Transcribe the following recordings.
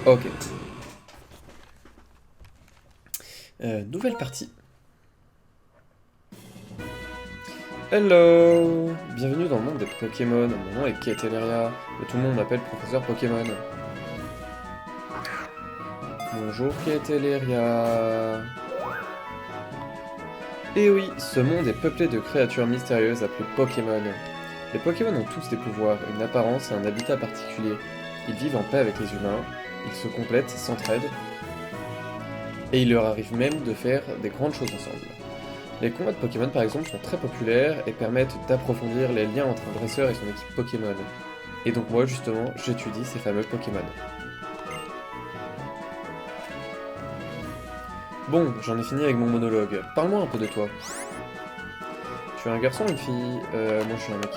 Ok. Nouvelle partie. Hello! Bienvenue dans le monde des Pokémon. Mon nom est Keteleria, mais tout le monde m'appelle Professeur Pokémon. Bonjour Keteleria. Et oui, ce monde est peuplé de créatures mystérieuses appelées Pokémon. Les Pokémon ont tous des pouvoirs, une apparence et un habitat particulier. Ils vivent en paix avec les humains, ils se complètent, s'entraident, et il leur arrive même de faire des grandes choses ensemble. Les combats de Pokémon par exemple sont très populaires et permettent d'approfondir les liens entre un dresseur et son équipe Pokémon. Et donc moi justement, j'étudie ces fameux Pokémon. Bon, j'en ai fini avec mon monologue. Parle-moi un peu de toi. Tu es un garçon ou une fille? Moi je suis un mec.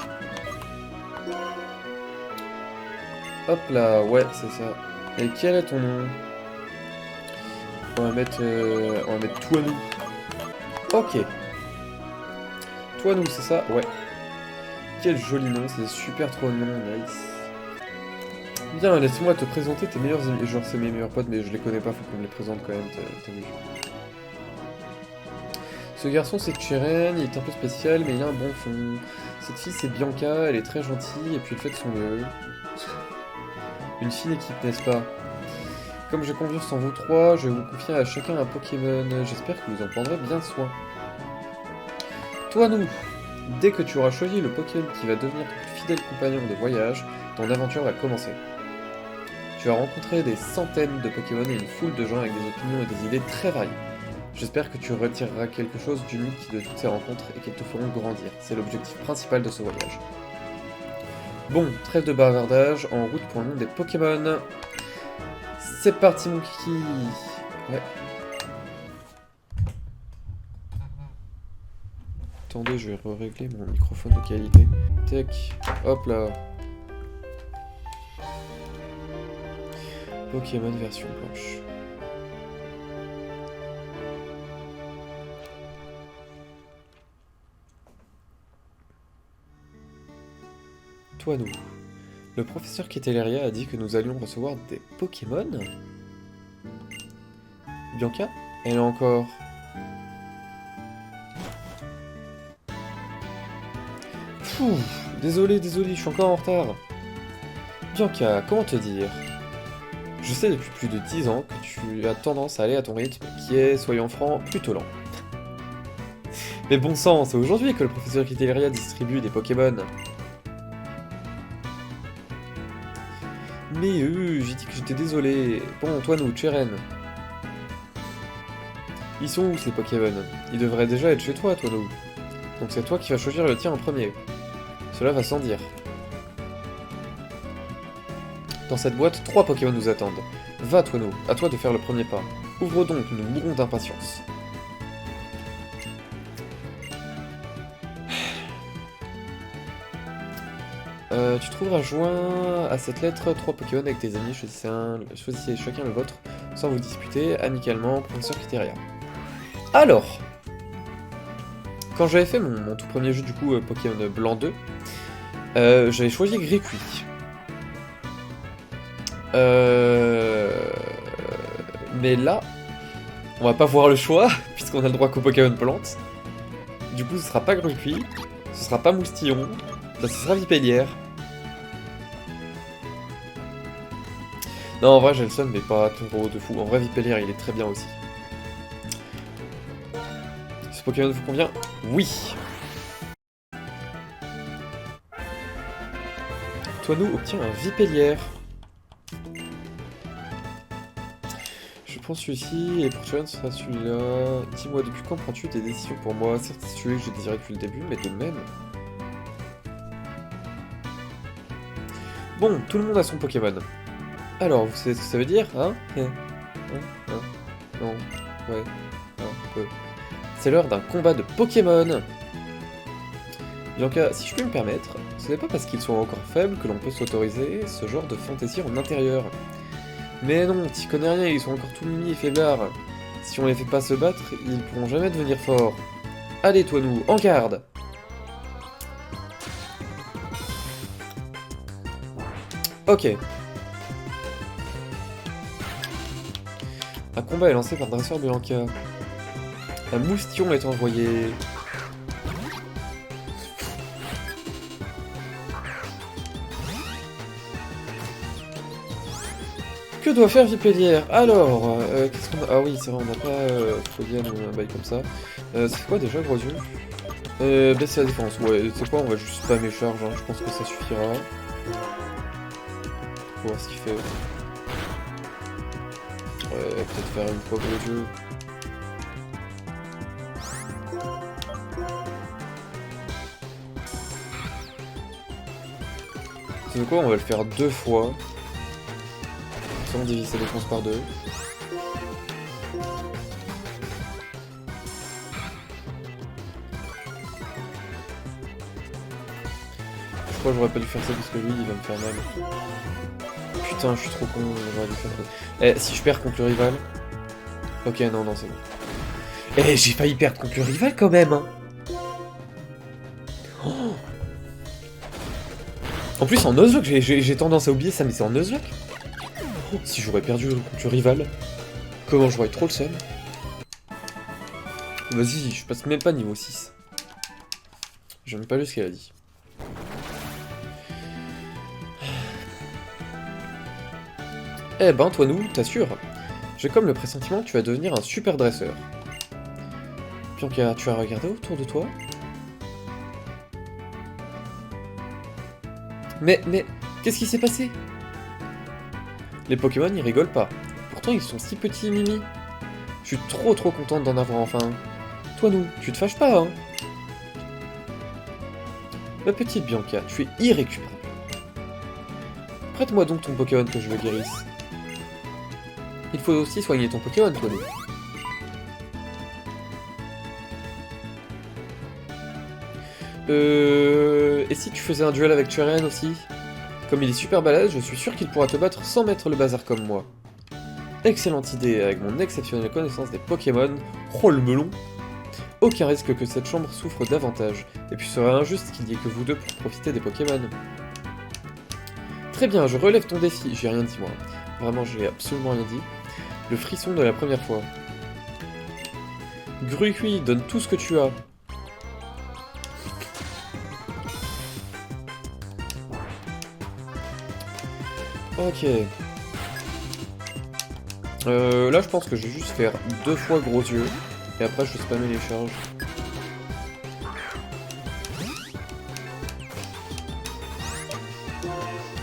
Hop là, ouais, c'est ça. Et quel est ton nom? On va mettre Toinou. Ok. Toinou, c'est ça? Ouais. Quel joli nom, c'est super trop mignon, nice. Bien, laisse-moi te présenter tes meilleurs amis. Genre, c'est mes meilleurs potes, mais je les connais pas, faut qu'on me les présente quand même, t'as vu. Ce garçon, c'est Cheren, il est un peu spécial, mais il a un bon fond. Cette fille, c'est Bianca, elle est très gentille, et puis elle fait de son mieux. Une fine équipe, n'est-ce pas? Comme j'ai confiance en vous trois, je vais vous confier à chacun un Pokémon. J'espère que vous en prendrez bien soin. Toinou, dès que tu auras choisi le Pokémon qui va devenir ton plus fidèle compagnon de voyage, ton aventure va commencer. Tu vas rencontrer des centaines de Pokémon et une foule de gens avec des opinions et des idées très variées. J'espère que tu retireras quelque chose d'unique de toutes ces rencontres et qu'elles te feront grandir. C'est l'objectif principal de ce voyage. Bon, trêve de bavardage, en route pour le monde des Pokémon. C'est parti mon kiki. Ouais. Attendez, je vais régler mon microphone de qualité. Tac, hop là. Pokémon version blanche. Toinou. Le professeur Keteleria a dit que nous allions recevoir des Pokémon? Bianca? Elle est encore... Pfff, désolé, je suis encore en retard. Bianca, comment te dire? Je sais depuis plus de 10 ans que tu as tendance à aller à ton rythme, qui est, soyons francs, plutôt lent. Mais bon sang, c'est aujourd'hui que le professeur Keteleria distribue des Pokémon. Mais j'ai dit que j'étais désolé. Bon, toi nous, Cheren. Ils sont où ces Pokémon? Ils devraient déjà être chez toi, nous. Donc c'est toi qui vas choisir le tien en premier. Cela va sans dire. Dans cette boîte, 3 Pokémon nous attendent. Va, Toinou, à toi de faire le premier pas. Ouvre donc, nous mourrons d'impatience. Tu trouveras joint à cette lettre 3 Pokémon avec tes amis, choisissez chacun le vôtre, sans vous disputer, amicalement, professeur Keteleria. Alors, quand j'avais fait mon tout premier jeu du coup, Pokémon Blanc 2, j'avais choisi Gricui. Mais là, On va pas voir le choix, puisqu'on a le droit qu'au Pokémon plante. Du coup, ce sera pas Grucuit, ce sera pas Moustillon, bah, ce sera Vipellière. Non, en vrai, j'ai le seum, mais pas trop de fou. En vrai, Vipellière, il est très bien aussi. Ce Pokémon vous convient? Oui! Toinou obtient un Vipellière. Je prends celui-ci, et pour Toinou, ce sera celui-là. Dis-moi, depuis quand prends-tu des décisions pour moi? Certes, c'est celui que j'ai désiré depuis le début, mais de même. Bon, tout le monde a son Pokémon. Alors, vous savez ce que ça veut dire, hein? Non, ouais, un peu. C'est l'heure d'un combat de Pokémon. Bianca, si je peux me permettre, ce n'est pas parce qu'ils sont encore faibles que l'on peut s'autoriser ce genre de fantaisie en intérieur. Mais non, t'y connais rien, ils sont encore tout mimi et faiblards. Si on les fait pas se battre, ils pourront jamais devenir forts. Allez, Toinou, en garde! Ok. Un combat est lancé par Dresseur Bianca. Un moustillon est envoyé. Que doit faire Vipellière? Alors, qu'est-ce qu'on a? Ah oui, c'est vrai, on n'a pas Phodiane ou un bail comme ça. C'est quoi déjà, gros yeux? Baisser la défense. Ouais, c'est quoi? On va juste spammer charge, hein. Je pense que ça suffira. Faut voir ce qu'il fait. Ouais, peut-être faire une fois gros yeux. C'est quoi? On va le faire 2 fois. On divise sa défense par 2. Je crois que j'aurais pas dû faire ça parce que lui il va me faire mal. Putain, je suis trop con, j'aurais dû faire ça. Eh, si je perds contre le rival. Ok, non, c'est bon. Eh, j'ai failli perdre contre le rival quand même, hein. Oh. En plus, en Nuzlocke, j'ai tendance à oublier ça, mais c'est en Nuzlocke. Oh, si j'aurais perdu contre le rival, comment j'aurais trop le seum. Vas-y, je passe même pas niveau 6. J'ai même pas lu ce qu'elle a dit. Eh ben, Toinou, t'assures. J'ai comme le pressentiment que tu vas devenir un super dresseur. Bianca, tu as regardé autour de toi? Mais, qu'est-ce qui s'est passé? Les Pokémon, ils rigolent pas. Pourtant, ils sont si petits, Mimi. Je suis trop contente d'en avoir enfin un. Toinou, tu te fâches pas, hein? Ma petite Bianca, tu es irrécupérable. Prête-moi donc ton Pokémon que je le guérisse. Il faut aussi soigner ton Pokémon, Toinou. Et si tu faisais un duel avec Turen aussi? Comme il est super balèze, je suis sûr qu'il pourra te battre sans mettre le bazar comme moi. Excellente idée, avec mon exceptionnelle connaissance des Pokémon. Oh le melon! Aucun risque que cette chambre souffre davantage, et puis serait injuste qu'il n'y ait que vous deux pour profiter des Pokémon. Très bien, je relève ton défi, j'ai rien dit moi. Vraiment, j'ai absolument rien dit. Le frisson de la première fois. Grucuit, donne tout ce que tu as. Ok. Là, je pense que je vais juste faire 2 fois gros yeux. Et après, je vais spammer les charges.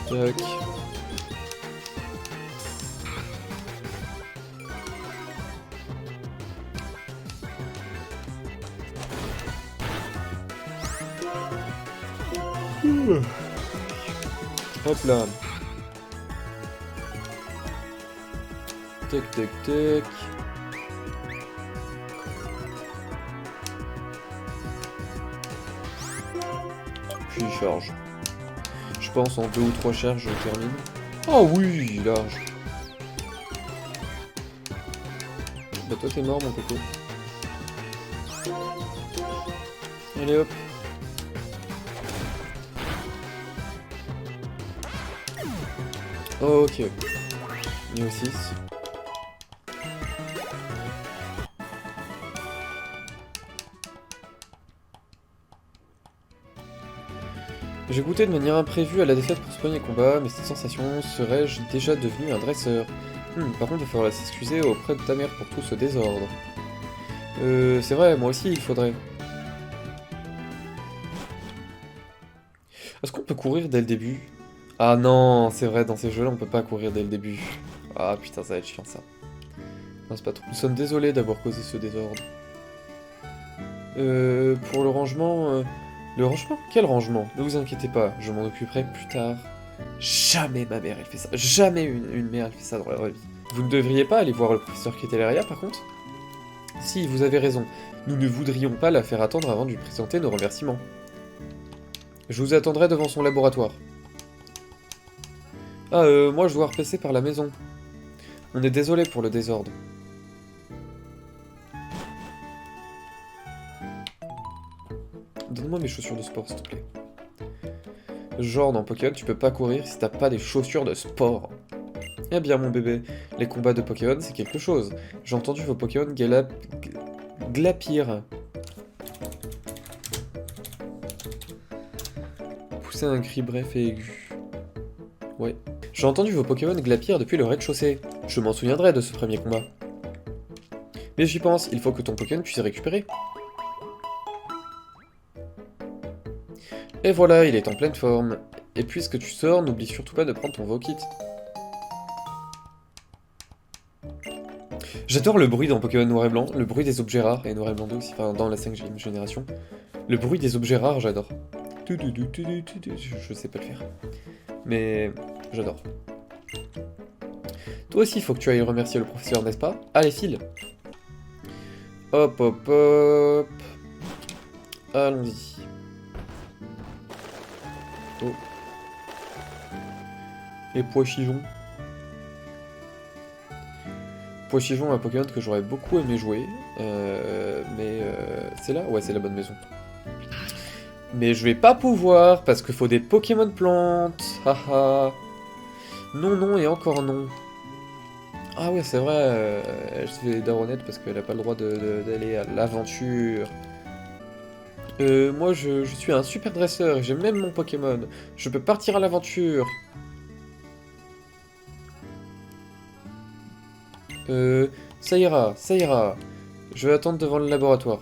Tac. Hop là. Tac, tac, tac. Puis charge. Je pense en 2 ou 3 charges, je termine. Oh oui, large. Bah toi t'es mort mon coco. Allez hop. Ok. Niveau 6. J'ai goûté de manière imprévue à la défaite pour ce premier combat, mais cette sensation, serais-je déjà devenu un dresseur? Par contre, il va falloir s'excuser auprès de ta mère pour tout ce désordre. C'est vrai, moi aussi, il faudrait. Est-ce qu'on peut courir dès le début? Ah non, c'est vrai, dans ces jeux-là, on peut pas courir dès le début. Ah putain, ça va être chiant, ça. Non, c'est pas trop. Nous sommes désolés d'avoir causé ce désordre. Pour le rangement... Le rangement? Quel rangement? Ne vous inquiétez pas, je m'en occuperai plus tard. Jamais ma mère, elle fait ça. Jamais une mère, elle fait ça dans la vraie vie. Vous ne devriez pas aller voir le professeur Keteleria, par contre? Si, vous avez raison. Nous ne voudrions pas la faire attendre avant de lui présenter nos remerciements. Je vous attendrai devant son laboratoire. Ah, moi je dois repasser par la maison. On est désolé pour le désordre. Donne-moi mes chaussures de sport, s'il te plaît. Genre, dans Pokémon, tu peux pas courir si t'as pas des chaussures de sport. Eh bien, mon bébé, les combats de Pokémon, c'est quelque chose. J'ai entendu vos Pokémon glapir. Pousser un cri bref et aigu. Ouais. J'ai entendu vos Pokémon glapir depuis le rez-de-chaussée. Je m'en souviendrai de ce premier combat. Mais j'y pense, il faut que ton Pokémon puisse récupérer. Et voilà, il est en pleine forme. Et puisque tu sors, n'oublie surtout pas de prendre ton Vokit. J'adore le bruit dans Pokémon Noir et Blanc, le bruit des objets rares, et Noir et Blanc 2 aussi, enfin dans la 5e génération. Le bruit des objets rares, j'adore. Je sais pas le faire. Mais j'adore. Toi aussi, il faut que tu ailles remercier le professeur, n'est-ce pas? Allez, file. Hop, hop, hop. Allons-y. Oh. Et Poichijon. Poichijon, un Pokémon que j'aurais beaucoup aimé jouer. C'est là? Ouais, c'est la bonne maison. Mais je vais pas pouvoir, parce qu'il faut des Pokémon plantes. Haha. Non, non, et encore non. Ah ouais, c'est vrai, elle se fait daronette parce qu'elle a pas le droit d'aller à l'aventure. Moi, je suis un super dresseur, et j'ai même mon Pokémon. Je peux partir à l'aventure. Ça ira, ça ira. Je vais attendre devant le laboratoire.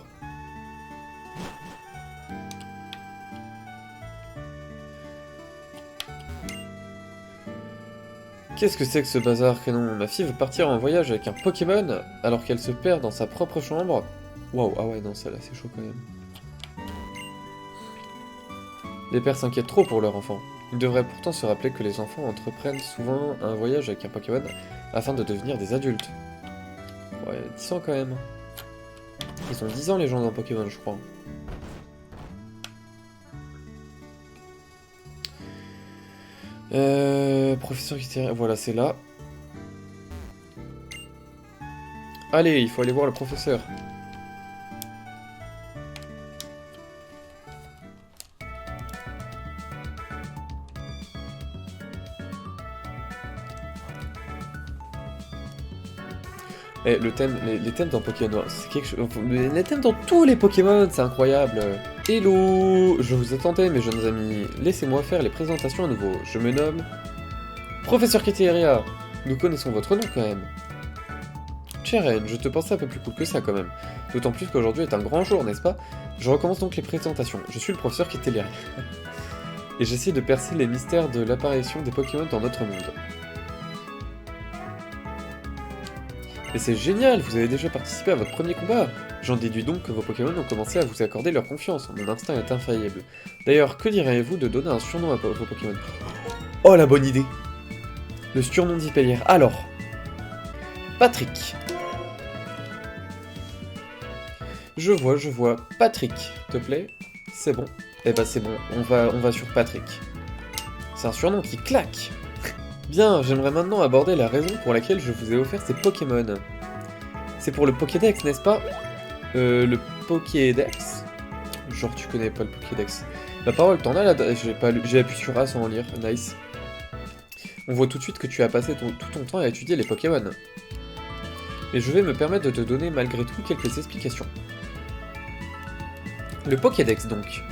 Qu'est-ce que c'est que ce bazar, canon? Ma fille veut partir en voyage avec un Pokémon alors qu'elle se perd dans sa propre chambre? Waouh, ah ouais, non, ça là, c'est chaud quand même. Les pères s'inquiètent trop pour leur enfant. Ils devraient pourtant se rappeler que les enfants entreprennent souvent un voyage avec un Pokémon afin de devenir des adultes. Ouais, 10 ans quand même. Ils ont 10 ans les gens dans Pokémon, je crois. Professeur Keteleria, voilà, c'est là. Allez, il faut aller voir le professeur. Et le thème, les thèmes dans Pokémon, c'est quelque chose. Les thèmes dans tous les Pokémon, c'est incroyable. Hello, je vous attendais, mes jeunes amis. Laissez-moi faire les présentations à nouveau. Je me nomme Professeur Keteleria. Nous connaissons votre nom quand même. Cheren, je te pensais un peu plus cool que ça quand même. D'autant plus qu'aujourd'hui est un grand jour, n'est-ce pas? Je recommence donc les présentations. Je suis le professeur Keteleria. Et j'essaie de percer les mystères de l'apparition des Pokémon dans notre monde. Mais c'est génial, vous avez déjà participé à votre premier combat. J'en déduis donc que vos Pokémon ont commencé à vous accorder leur confiance. Mon instinct est infaillible. D'ailleurs, que diriez-vous de donner un surnom à vos Pokémon? Oh, la bonne idée! Le surnom d'Hypelière. Alors, Patrick. Je vois. Patrick, te plaît? C'est bon. Eh ben c'est bon, on va sur Patrick. C'est un surnom qui claque. Bien, j'aimerais maintenant aborder la raison pour laquelle je vous ai offert ces Pokémon. C'est pour le Pokédex, n'est-ce pas? Le Pokédex? Genre tu connais pas le Pokédex. La parole, t'en as là? J'ai appuyé sur A sans en lire, nice. On voit tout de suite que tu as passé tout ton temps à étudier les Pokémon. Et je vais me permettre de te donner malgré tout quelques explications. Le Pokédex donc.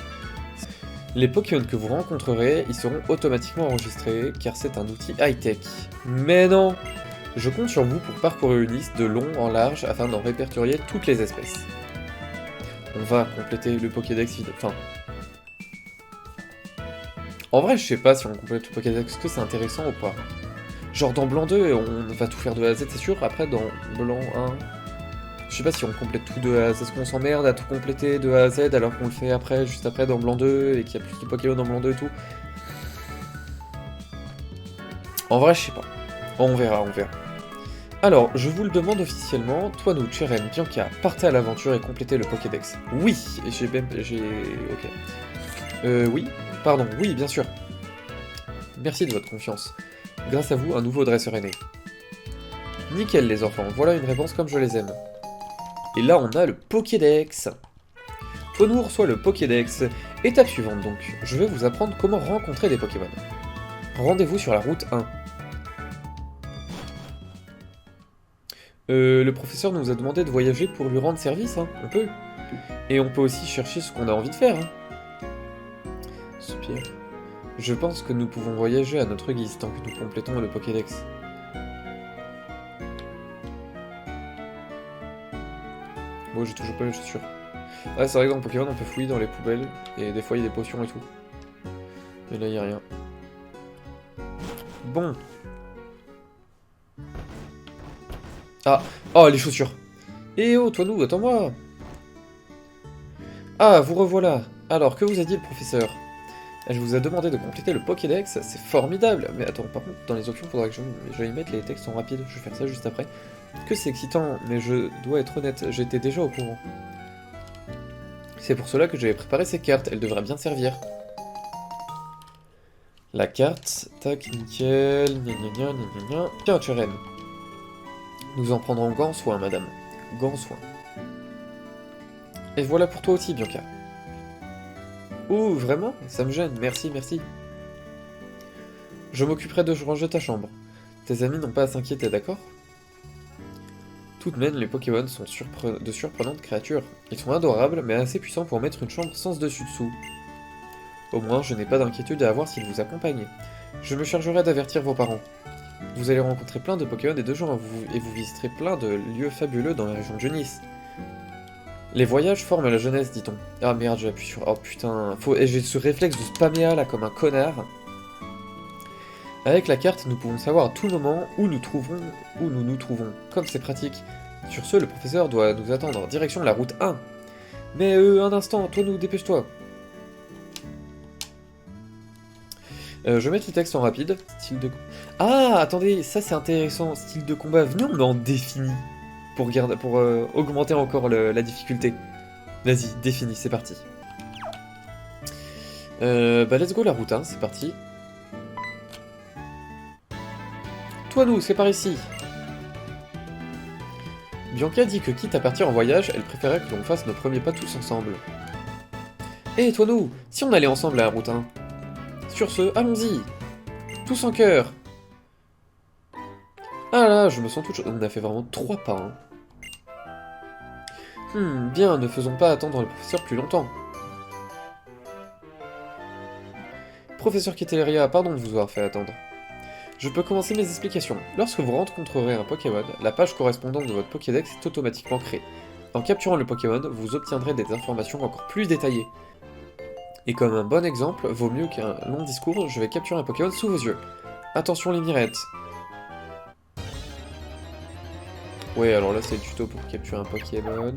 Les Pokémon que vous rencontrerez, ils seront automatiquement enregistrés, car c'est un outil high-tech. Mais non! Je compte sur vous pour parcourir une liste de long en large afin d'en répertorier toutes les espèces. On va compléter le Pokédex vide. Enfin... En vrai, je sais pas si on complète le Pokédex, est-ce que c'est intéressant ou pas? Genre dans Blanc 2, on va tout faire de A à Z, c'est sûr. Après, dans Blanc 1... Je sais pas si on complète tout de A à Z. Est-ce qu'on s'emmerde à tout compléter de A à Z alors qu'on le fait après, juste après dans Blanc 2 et qu'il y a plus de Pokémon dans Blanc 2 et tout? En vrai, je sais pas. On verra, on verra. Alors, je vous le demande officiellement, toi, nous, Cheren, Bianca, partez à l'aventure et complétez le Pokédex. Oui, et ok. Oui, pardon, oui, bien sûr. Merci de votre confiance. Grâce à vous, un nouveau dresseur est né. Nickel, les enfants, voilà une réponse comme je les aime. Et là, on a le Pokédex. Tonou reçoit le Pokédex. Étape suivante, donc. Je vais vous apprendre comment rencontrer des Pokémon. Rendez-vous sur la route 1. Le professeur nous a demandé de voyager pour lui rendre service, hein, on peut. Et on peut aussi chercher ce qu'on a envie de faire, hein. Soupir. Je pense que nous pouvons voyager à notre guise tant que nous complétons le Pokédex. Bon, j'ai toujours pas mes chaussures. Ah, c'est vrai que dans Pokémon, on peut fouiller dans les poubelles, et des fois, il y a des potions et tout. Mais là, il y a rien. Bon. Ah, oh, les chaussures. Eh oh, toi nous, attends-moi. Ah, vous revoilà. Alors, que vous a dit le professeur? Elle vous a demandé de compléter le Pokédex, c'est formidable. Mais attends, par contre, dans les options, faudra que j'aille mettre les textes en rapide. Je vais faire ça juste après. Que c'est excitant, mais je dois être honnête, j'étais déjà au courant. C'est pour cela que j'avais préparé ces cartes, elles devraient bien servir. La carte, tac, nickel, gna gna gna gna gna. Tiens, Cheren. Nous en prendrons grand soin, madame. Grand soin. Et voilà pour toi aussi, Bianca. Oh, vraiment? Ça me gêne, merci, merci. Je m'occuperai de ranger ta chambre. Tes amis n'ont pas à s'inquiéter, d'accord? Tout de même, les Pokémon sont de surprenantes créatures. Ils sont adorables, mais assez puissants pour mettre une chambre sans dessus-dessous. Au moins, je n'ai pas d'inquiétude à avoir s'ils vous accompagnent. Je me chargerai d'avertir vos parents. Vous allez rencontrer plein de Pokémon et de gens, et vous visiterez plein de lieux fabuleux dans la région de Genis. Les voyages forment la jeunesse, dit-on. Ah merde, j'appuie sur... Oh putain, j'ai ce réflexe de spammer A là comme un connard. Avec la carte, nous pouvons savoir à tout moment où nous nous trouvons. Comme c'est pratique. Sur ce, le professeur doit nous attendre. Direction la route 1. Mais un instant, toi nous, dépêche-toi. Je vais mettre le texte en rapide. Style de... Ah, attendez, ça c'est intéressant. Style de combat. Venez, on met en défini. Pour augmenter encore la difficulté. Vas-y, défini, c'est parti. Bah let's go la route 1, c'est parti. Toi nous, c'est par ici. Bianca dit que quitte à partir en voyage, elle préférait que l'on fasse nos premiers pas tous ensemble. Hé, toi nous, si on allait ensemble à la route 1. Sur ce, allons-y. Tous en cœur. Ah là, je me sens toute... On a fait vraiment 3 pas, hein. Bien, ne faisons pas attendre le professeur plus longtemps. Professeur Keteleria, pardon de vous avoir fait attendre. Je peux commencer mes explications. Lorsque vous rencontrerez un Pokémon, la page correspondante de votre Pokédex est automatiquement créée. En capturant le Pokémon, vous obtiendrez des informations encore plus détaillées. Et comme un bon exemple, vaut mieux qu'un long discours, je vais capturer un Pokémon sous vos yeux. Attention les mirettes. Ouais, alors là c'est le tuto pour capturer un Pokémon.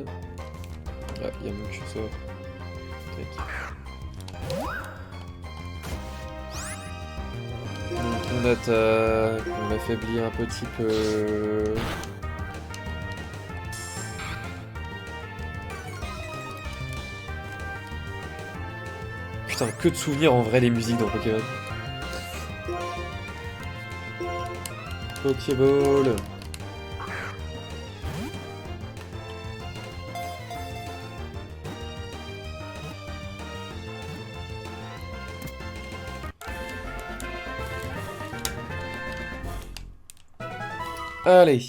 Ah, il y a mon curseur. Donc on attaque, on affaiblit un petit peu. Putain, que de souvenirs en vrai les musiques dans Pokémon. Pokéball. Allez.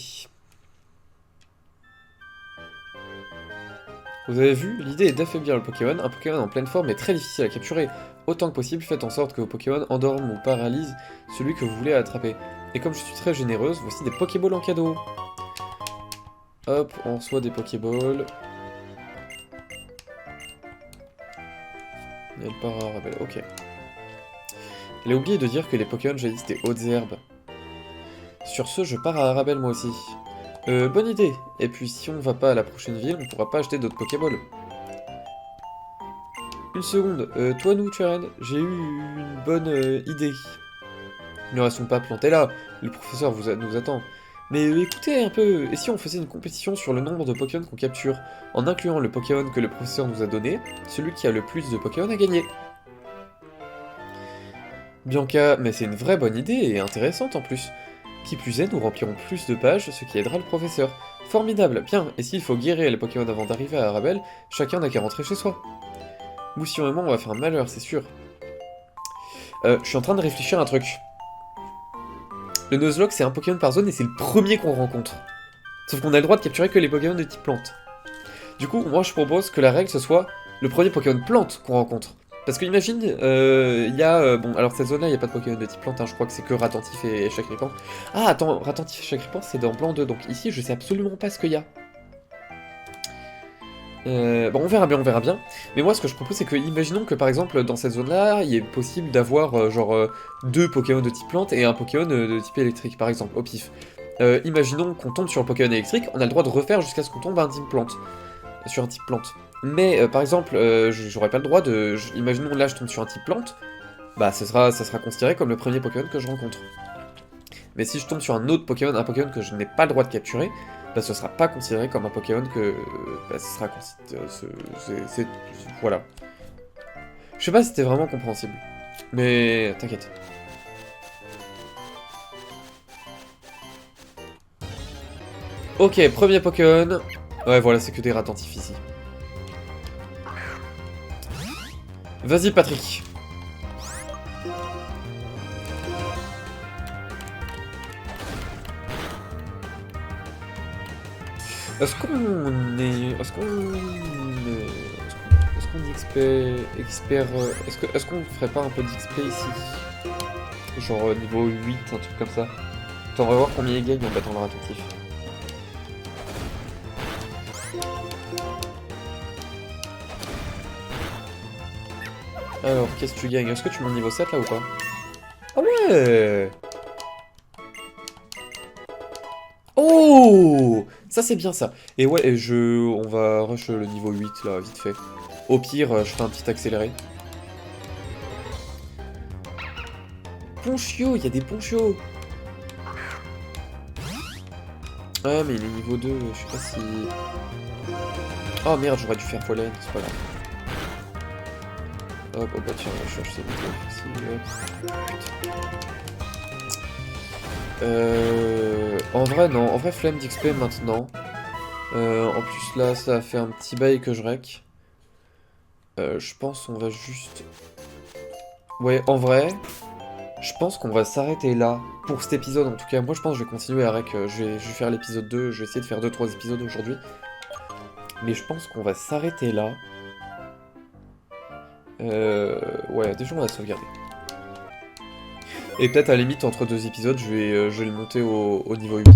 Vous avez vu, l'idée est d'affaiblir le Pokémon. Un Pokémon en pleine forme est très difficile à capturer. Autant que possible, faites en sorte que vos Pokémon endorment ou paralysent celui que vous voulez attraper. Et comme je suis très généreuse, voici des Pokéballs en cadeau. Hop, on reçoit des Pokéballs. Et elle part à Arabelle, ok. Elle a oublié de dire que les Pokémon jaillissent des hautes herbes. Sur ce, je pars à Arabelle moi aussi. Bonne idée. Et puis si on va pas à la prochaine ville, on pourra pas acheter d'autres Pokéballs. Une seconde, toi nous, Cheren, j'ai eu une bonne idée. Ne restons pas plantés là, le professeur nous attend. Mais écoutez un peu, et si on faisait une compétition sur le nombre de Pokémon qu'on capture, en incluant le Pokémon que le professeur nous a donné, celui qui a le plus de Pokémon a gagné. Bianca, mais c'est une vraie bonne idée et intéressante en plus. Qui plus est, nous remplirons plus de pages, ce qui aidera le professeur. Formidable, bien, et s'il faut guérir les Pokémon avant d'arriver à Arabelle, chacun n'a qu'à rentrer chez soi. Moussion et moi, on va faire un malheur, c'est sûr. Je suis en train de réfléchir à un truc. Le Nuzlocke, c'est un Pokémon par zone et c'est le premier qu'on rencontre. Sauf qu'on a le droit de capturer que les Pokémon de type plante. Du coup, moi je propose que la règle ce soit le premier Pokémon plante qu'on rencontre. Parce que imagine, il y a... bon, alors cette zone-là, il n'y a pas de Pokémon de type plante, hein, je crois que c'est que Ratentif et Chagripan. Ah, attends, Ratentif et Chagripan, c'est dans Blanc 2, donc ici, je sais absolument pas ce qu'il y a. Bon, on verra bien. Mais moi, ce que je propose, c'est que, imaginons que, par exemple, dans cette zone-là, il est possible d'avoir, deux Pokémon de type plante et un Pokémon de type électrique, par exemple, au pif. Imaginons qu'on tombe sur un Pokémon électrique, on a le droit de refaire jusqu'à ce qu'on tombe sur un type plante. Mais, par exemple, j'aurais pas le droit de... Imaginons, là, je tombe sur un type plante, bah, ça sera considéré comme le premier Pokémon que je rencontre. Mais si je tombe sur un autre Pokémon, un Pokémon que je n'ai pas le droit de capturer, bah ce sera pas considéré comme un Pokémon que... Bah ce sera considéré... Voilà. Je sais pas si c'était vraiment compréhensible. Mais... t'inquiète. Ok, premier Pokémon. Ouais, voilà, c'est que des Ratentifs ici. Vas-y, Patrick. Est-ce qu'on est... Est-ce qu'on dit expert... Est-ce qu'on ferait pas un peu d'XP ici? Genre niveau 8, un truc comme ça. Attends, on va voir combien il gagne en battant le Ratentif. Alors, qu'est-ce que tu gagnes? Est-ce que tu montes niveau 7 là ou pas? Ah ouais! Oh! Ça c'est bien ça. Et ouais, on va rush le niveau 8 là, vite fait. Au pire, je ferai un petit accéléré. Ponchio, il y a des Ponchio! Ah mais il est niveau 2, je sais pas si... Oh merde, j'aurais dû faire pollen, c'est pas grave. Hop, oh bah tiens, on va chercher ces niveaux ici, hop. En vrai non, en vrai flemme d'XP maintenant. En plus là, ça a fait un petit bail que je rec. Je pense qu'on va juste... Ouais, en vrai, je pense qu'on va s'arrêter là pour cet épisode en tout cas. Moi je pense que je vais continuer à rec, je vais faire l'épisode 2, je vais essayer de faire 2-3 épisodes aujourd'hui. Mais je pense qu'on va s'arrêter là. Ouais, déjà on va sauvegarder. Et peut-être à la limite entre deux épisodes, je vais le monter au niveau 8.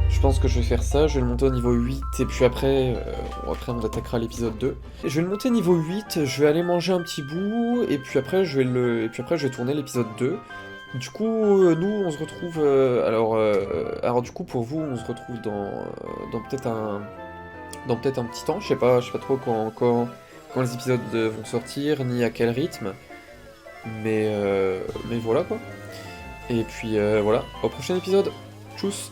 Je pense que je vais faire ça, je vais le monter au niveau 8 et puis après on attaquera l'épisode 2. Et je vais le monter niveau 8, je vais aller manger un petit bout et puis après je vais tourner l'épisode 2. Du coup, nous on se retrouve alors du coup pour vous, on se retrouve dans peut-être un petit temps, je sais pas trop quand les épisodes vont sortir ni à quel rythme. Mais voilà quoi. Et puis voilà, au prochain épisode. Tchuss.